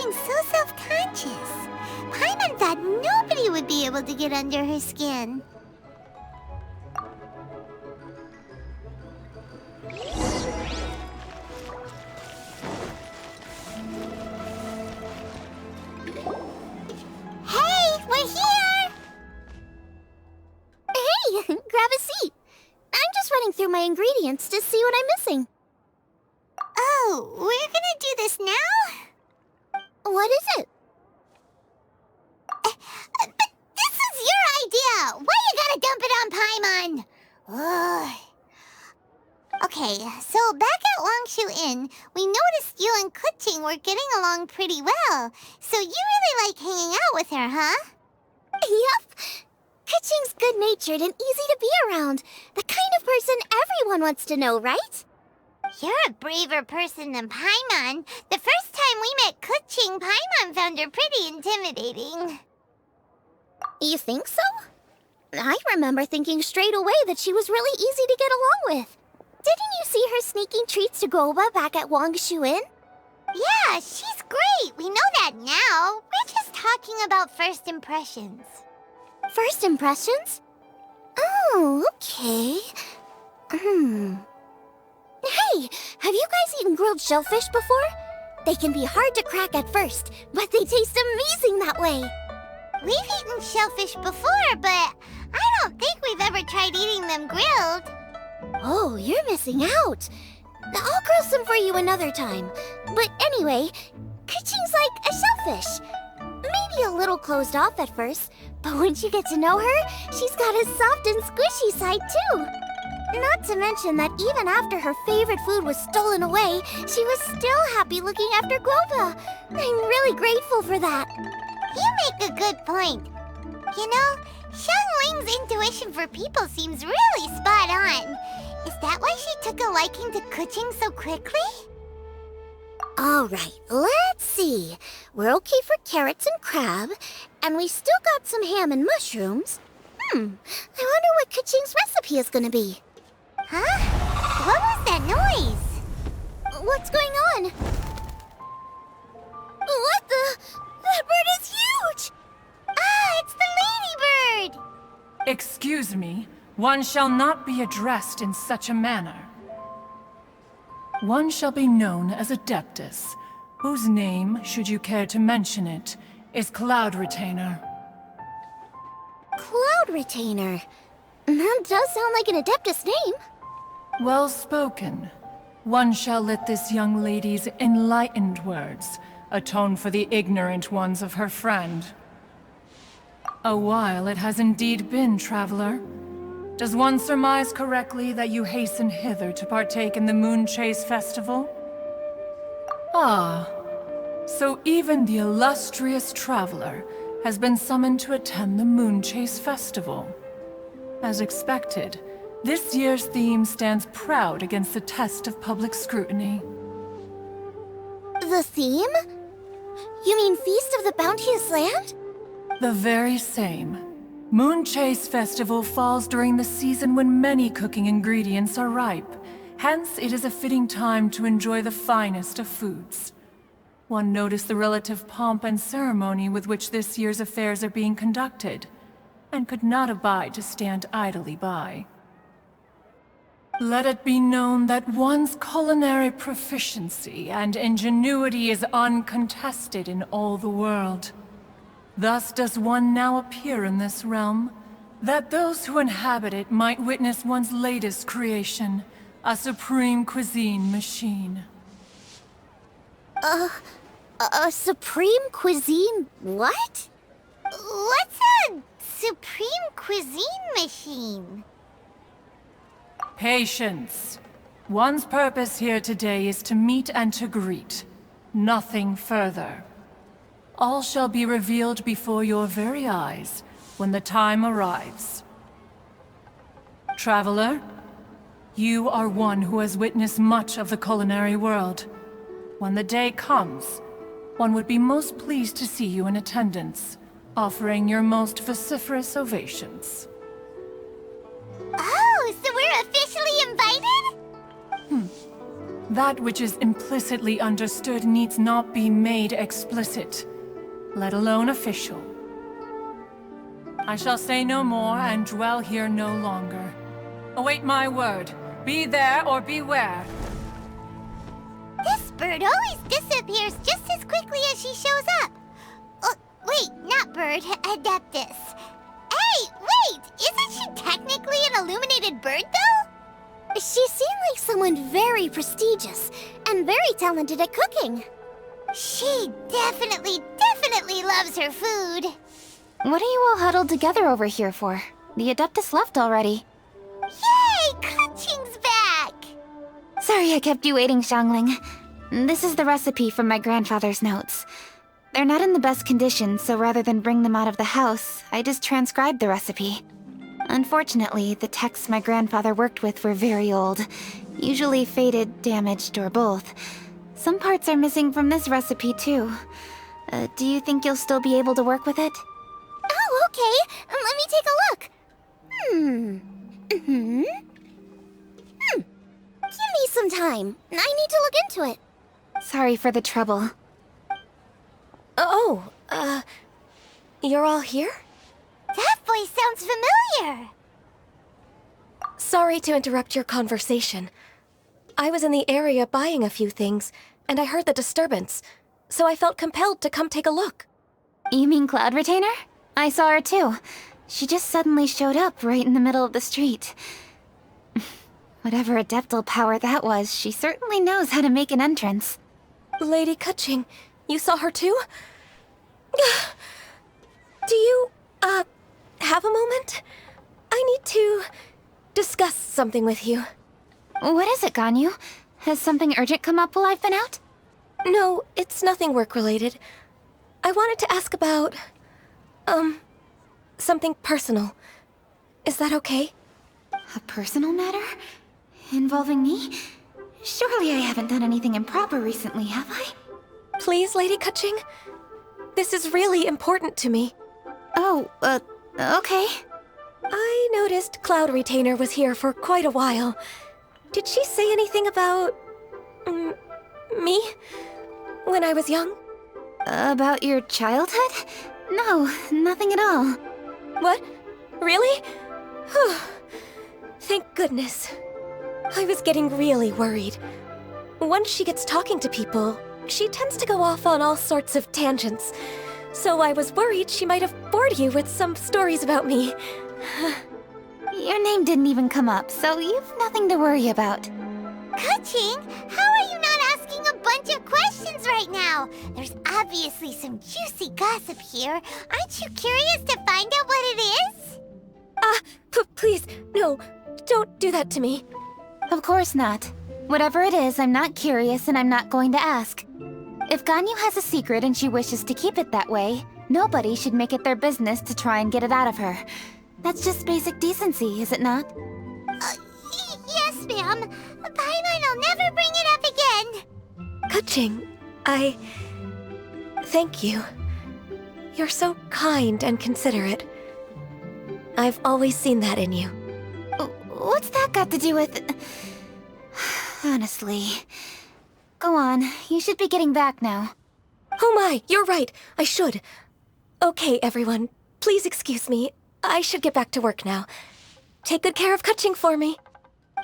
seems so self-conscious. Paimon thought nobody would be able to get under her skin. Hey, we're here! Hey, grab a seat. I'm just running through my ingredients to see what I'm missing. Oh, we're gonna do this now? What is it? But this is your idea! Why you gotta dump it on Paimon? Ugh. Okay, so back at Longshu Inn, we noticed you and Kuching were getting along pretty well. So you really like hanging out with her, huh? Yep. Kuching's good-natured and easy to be around. The kind of person everyone wants to know, right? You're a braver person than Paimon. The first time we met Kuching, Paimon found her pretty intimidating. You think so? I remember thinking straight away that she was really easy to get along with. Didn't you see her sneaking treats to Goba back at Wangshu Inn? Yeah, she's great. We know that now. We're just talking about first impressions. First impressions? Oh, okay. Hey, have you guys eaten grilled shellfish before? They can be hard to crack at first, but they taste amazing that way. We've eaten shellfish before, but I don't think we've ever tried eating them grilled. Oh, you're missing out. I'll grill some for you another time. But anyway, Kuching's like a shellfish. Maybe a little closed off at first, but once you get to know her, she's got a soft and squishy side too. Not to mention that even after her favorite food was stolen away, she was still happy looking after Guoba. I'm really grateful for that. You make a good point. You know, Xiangling's intuition for people seems really spot on. Is that why she took a liking to Kuching so quickly? All right, let's see. We're okay for carrots and crab, and we still got some ham and mushrooms. I wonder what Kuching's recipe is gonna be. Huh? What was that noise? What's going on? What the? That bird is huge! Ah, it's the ladybird! Excuse me, one shall not be addressed in such a manner. One shall be known as Adeptus, whose name, should you care to mention it, is Cloud Retainer. Cloud Retainer? That does sound like an Adeptus name. Well spoken. One shall let this young lady's enlightened words atone for the ignorant ones of her friend. A while it has indeed been, traveler. Does one surmise correctly that you hasten hither to partake in the Moon Chase Festival? Ah, so even the illustrious traveler has been summoned to attend the Moon Chase Festival. As expected, this year's theme stands proud against the test of public scrutiny. The theme? You mean Feast of the Bounteous Land? The very same. Moon Chase Festival falls during the season when many cooking ingredients are ripe. Hence, it is a fitting time to enjoy the finest of foods. One noticed the relative pomp and ceremony with which this year's affairs are being conducted, and could not abide to stand idly by. Let it be known that one's culinary proficiency and ingenuity is uncontested in all the world. Thus does one now appear in this realm, that those who inhabit it might witness one's latest creation, a supreme cuisine machine. A supreme cuisine what? What's a supreme cuisine machine? Patience. One's purpose here today is to meet and to greet. Nothing further. All shall be revealed before your very eyes when the time arrives. Traveler, you are one who has witnessed much of the culinary world. When the day comes, one would be most pleased to see you in attendance, offering your most vociferous ovations. Oh, so we're officially invited? That which is implicitly understood needs not be made explicit, let alone official. I shall say no more and dwell here no longer. Await my word. Be there or beware. This bird always disappears just as quickly as she shows up. Oh, wait, not bird, Adeptus. Hey, wait! Isn't she technically an illuminated bird, though? She seemed like someone very prestigious and very talented at cooking. She definitely loves her food. What are you all huddled together over here for? The Adeptus left already. Yay! Kaching's back! Sorry I kept you waiting, Xiangling. This is the recipe from my grandfather's notes. They're not in the best condition, so rather than bring them out of the house, I just transcribed the recipe. Unfortunately, the texts my grandfather worked with were very old, usually faded, damaged, or both. Some parts are missing from this recipe, too. Do you think you'll still be able to work with it? Oh, okay. Let me take a look. Give me some time. I need to look into it. Sorry for the trouble. You're all here? That voice sounds familiar. Sorry to interrupt your conversation. I was in the area buying a few things, and I heard the disturbance, so I felt compelled to come take a look. You mean Cloud Retainer? I saw her too. She just suddenly showed up right in the middle of the street. Whatever adeptal power that was, she certainly knows how to make an entrance. Lady Kaching, you saw her too? Do you, have a moment? I need to discuss something with you. What is it, Ganyu? Has something urgent come up while I've been out? No, it's nothing work-related. I wanted to ask about, something personal. Is that okay? A personal matter? Involving me? Surely I haven't done anything improper recently, have I? Please, Lady Kaching. This is really important to me. Oh, okay. I noticed Cloud Retainer was here for quite a while. Did she say anything about... me? When I was young? About your childhood? No, nothing at all. What? Really? Whew. Thank goodness. I was getting really worried. Once she gets talking to people, she tends to go off on all sorts of tangents. So I was worried she might have bored you with some stories about me. Your name didn't even come up, so you've nothing to worry about. Kaching, how are you not asking a bunch of questions right now? There's obviously some juicy gossip here. Aren't you curious to find out what it is? Please, no, don't do that to me. Of course not. Whatever it is, I'm not curious and I'm not going to ask. If Ganyu has a secret and she wishes to keep it that way, nobody should make it their business to try and get it out of her. That's just basic decency, is it not? Yes, ma'am. Paimon will never bring it up again. Kaching, thank you. You're so kind and considerate. I've always seen that in you. What's that got to do with... Honestly. Go on, you should be getting back now. Oh my, you're right, I should. Okay, everyone, please excuse me. I should get back to work now. Take good care of Kaching for me.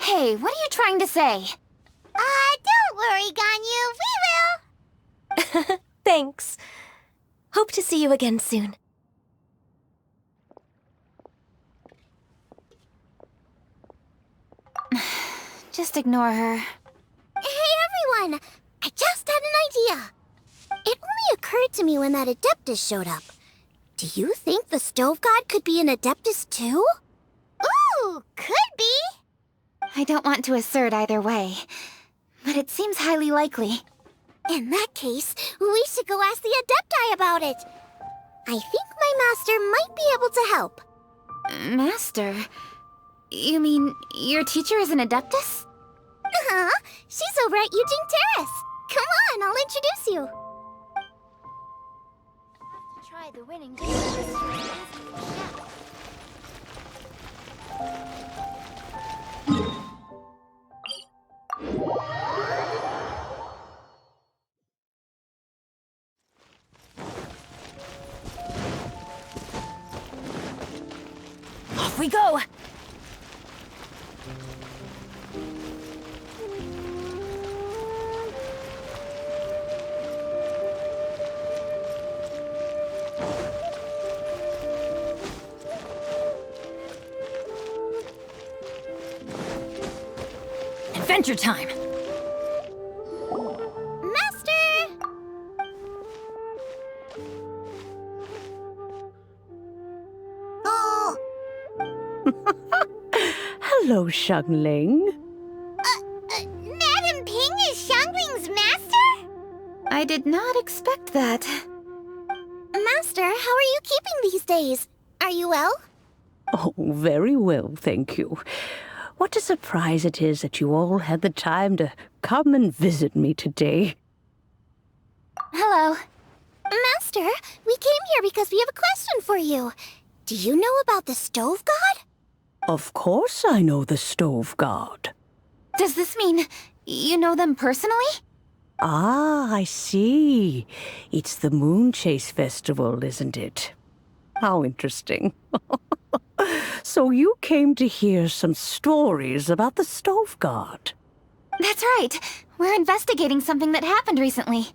Hey, what are you trying to say? Don't worry, Ganyu, we will. Thanks. Hope to see you again soon. Just ignore her. Hey, everyone! I just had an idea. It only occurred to me when that Adeptus showed up. Do you think the Stove God could be an Adeptus too? Ooh, could be. I don't want to assert either way, but it seems highly likely. In that case, we should go ask the Adepti about it. I think my master might be able to help. Master? You mean your teacher is an Adeptus? Uh-huh. She's over at Yujing Terrace. Come on, I'll introduce you. Try the winning we go! Adventure time! Master! Oh! Hello, Xiangling. Madam Ping is Xiangling's master? I did not expect that. Master, how are you keeping these days? Are you well? Oh, very well, thank you. What a surprise it is that you all had the time to come and visit me today. Hello. Master, we came here because we have a question for you. Do you know about the Stove God? Of course I know the Stove God. Does this mean you know them personally? Ah, I see. It's the Moon Chase Festival, isn't it? How interesting. So you came to hear some stories about the Stove God. That's right. We're investigating something that happened recently.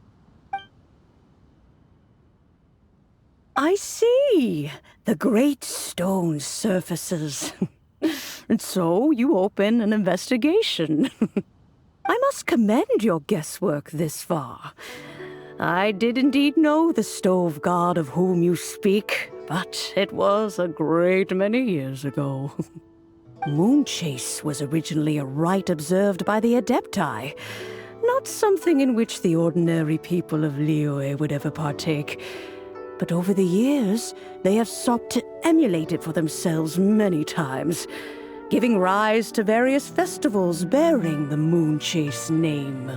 I see. The great stone surfaces. And so you open an investigation. I must commend your guesswork this far. I did indeed know the Stove God of whom you speak, but it was a great many years ago. Moon Chase was originally a rite observed by the Adepti, not something in which the ordinary people of Liyue would ever partake. But over the years, they have sought to emulate it for themselves many times, giving rise to various festivals bearing the Moon Chase name.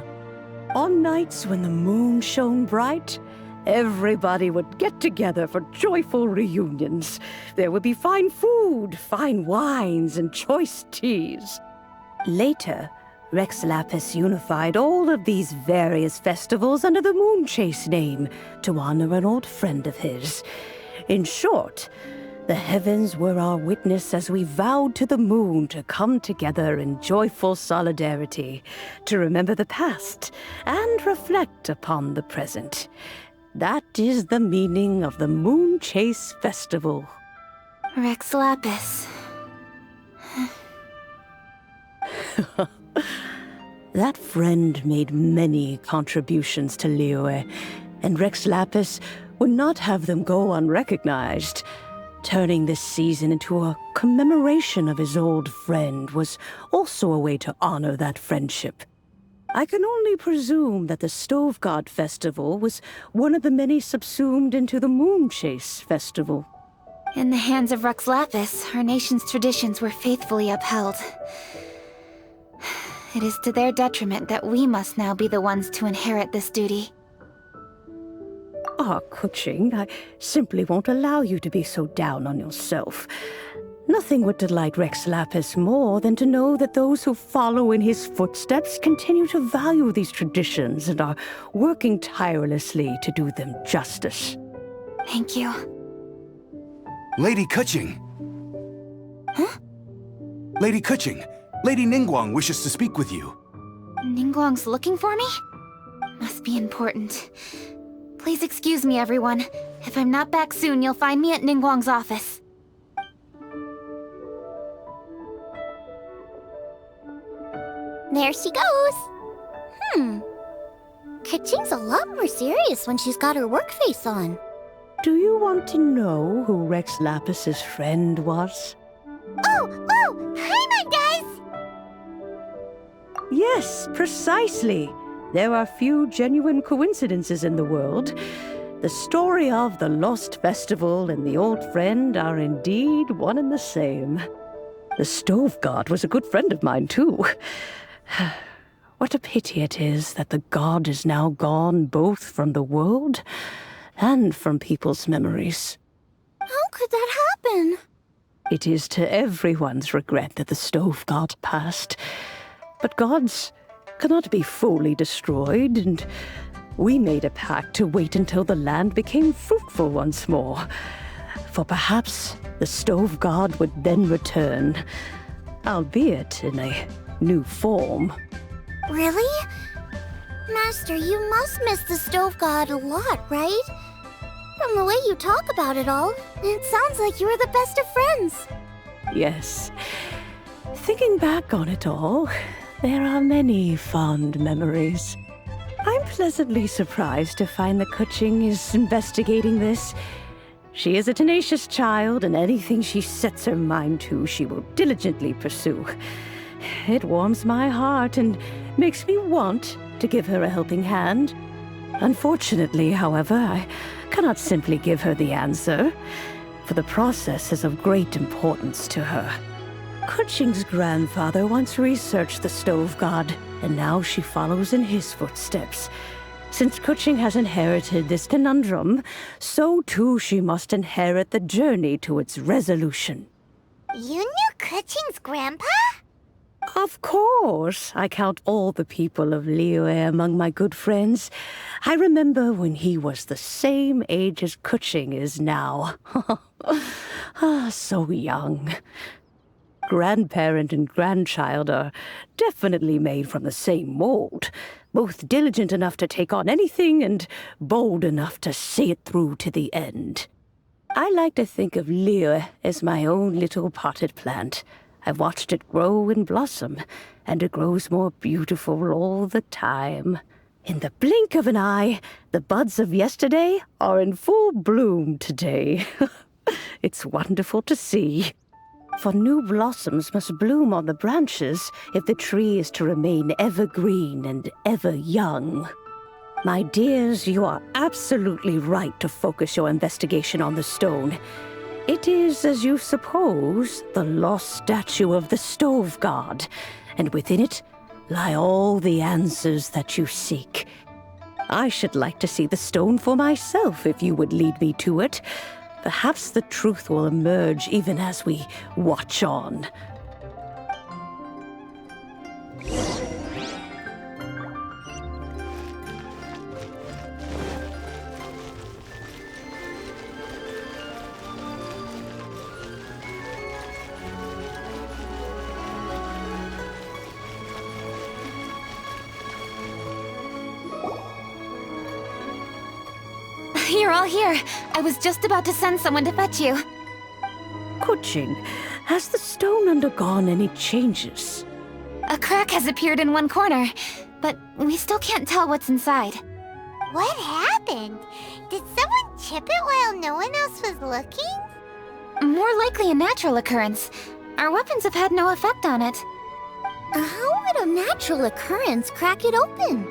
On nights when the moon shone bright, everybody would get together for joyful reunions. There would be fine food, fine wines, and choice teas. Later, Rex Lapis unified all of these various festivals under the Moon Chase name to honor an old friend of his. In short, the heavens were our witness as we vowed to the moon to come together in joyful solidarity, to remember the past and reflect upon the present. That is the meaning of the Moon Chase Festival. Rex Lapis. That friend made many contributions to Liyue, and Rex Lapis would not have them go unrecognized. Turning this season into a commemoration of his old friend was also a way to honor that friendship. I can only presume that the Stove God Festival was one of the many subsumed into the Moon Chase Festival. In the hands of Rex Lapis, our nation's traditions were faithfully upheld. It is to their detriment that we must now be the ones to inherit this duty. Ah, Kuching, I simply won't allow you to be so down on yourself. Nothing would delight Rex Lapis more than to know that those who follow in his footsteps continue to value these traditions and are working tirelessly to do them justice. Thank you. Lady Kuching! Huh? Lady Kuching, Lady Ningguang wishes to speak with you. Ningguang's looking for me? Must be important. Please excuse me, everyone. If I'm not back soon, you'll find me at Ningguang's office. There she goes. Kaching's a lot more serious when she's got her work face on. Do you want to know who Rex Lapis's friend was? Oh, Paimon does! Yes, precisely. There are few genuine coincidences in the world. The story of the Lost Festival and the old friend are indeed one and the same. The Stove God was a good friend of mine, too. What a pity it is that the god is now gone both from the world and from people's memories. How could that happen? It is to everyone's regret that the Stove God passed. But gods cannot be fully destroyed, and we made a pact to wait until the land became fruitful once more. for perhaps the stove god would then return, albeit in a new form. Really? Master, you must miss the stove god a lot, right? From the way you talk about it all, it sounds like you were the best of friends. Yes. Thinking back on it all, there are many fond memories. I'm pleasantly surprised to find that Kuching is investigating this. She is a tenacious child, and anything she sets her mind to, she will diligently pursue. It warms my heart and makes me want to give her a helping hand. Unfortunately, however, I cannot simply give her the answer, for the process is of great importance to her. Kuching's grandfather once researched the stove god, and now she follows in his footsteps. Since Kuching has inherited this conundrum, so too she must inherit the journey to its resolution. You knew Kuching's grandpa? Of course. I count all the people of Liyue among my good friends. I remember when he was the same age as Kuching is now. So young. Grandparent and grandchild are definitely made from the same mold, both diligent enough to take on anything and bold enough to see it through to the end. I like to think of Liyue as my own little potted plant. I've watched it grow and blossom, and it grows more beautiful all the time. In the blink of an eye, the buds of yesterday are in full bloom today. It's wonderful to see. For new blossoms must bloom on the branches if the tree is to remain evergreen and ever young. My dears, you are absolutely right to focus your investigation on the stone. It is, as you suppose, the lost statue of the stove god, and within it lie all the answers that you seek. I should like to see the stone for myself if you would lead me to it. Perhaps the truth will emerge even as we watch on. You're all here. I was just about to send someone to fetch you. Kuching, has the stone undergone any changes? A crack has appeared in one corner, but we still can't tell what's inside. What happened? Did someone chip it while no one else was looking? More likely a natural occurrence. Our weapons have had no effect on it. How would a natural occurrence crack it open?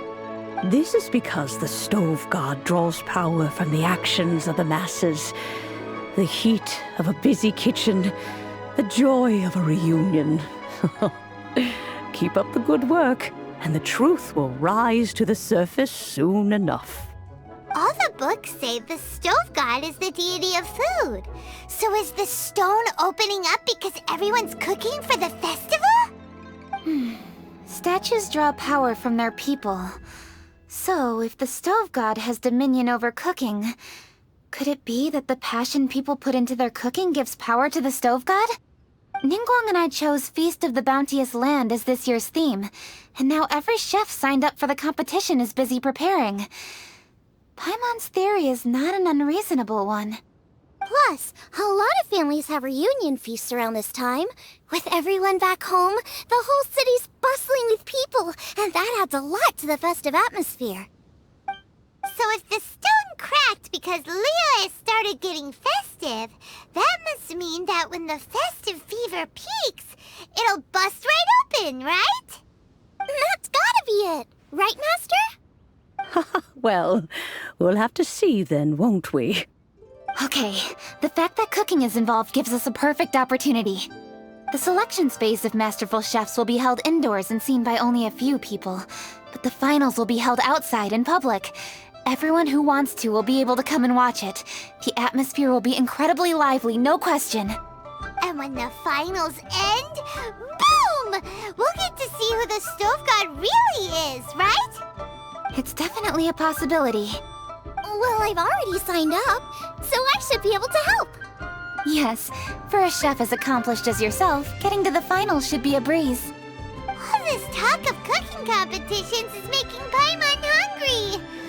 This is because the stove god draws power from the actions of the masses. The heat of a busy kitchen, the joy of a reunion. Keep up the good work, and the truth will rise to the surface soon enough. All the books say the stove god is the deity of food. So is the stone opening up because everyone's cooking for the festival? Statues draw power from their people. So, if the stove god has dominion over cooking, could it be that the passion people put into their cooking gives power to the stove god? Ningguang and I chose Feast of the Bounteous Land as this year's theme, and now every chef signed up for the competition is busy preparing. Paimon's theory is not an unreasonable one. Plus, a lot of families have reunion feasts around this time. With everyone back home, the whole city's bustling with people, and that adds a lot to the festive atmosphere. So if the stone cracked because Liyue started getting festive, that must mean that when the festive fever peaks, it'll bust right open, right? That's gotta be it, right, Master? Well, we'll have to see then, won't we? Okay, the fact that cooking is involved gives us a perfect opportunity. The selections phase of Masterful Chefs will be held indoors and seen by only a few people, but the finals will be held outside in public. Everyone who wants to will be able to come and watch it. The atmosphere will be incredibly lively, no question. And when the finals end, boom! We'll get to see who the stove god really is, right? It's definitely a possibility. Well, I've already signed up, so I should be able to help. Yes, for a chef as accomplished as yourself, getting to the finals should be a breeze. All this talk of cooking competitions is making Paimon hungry.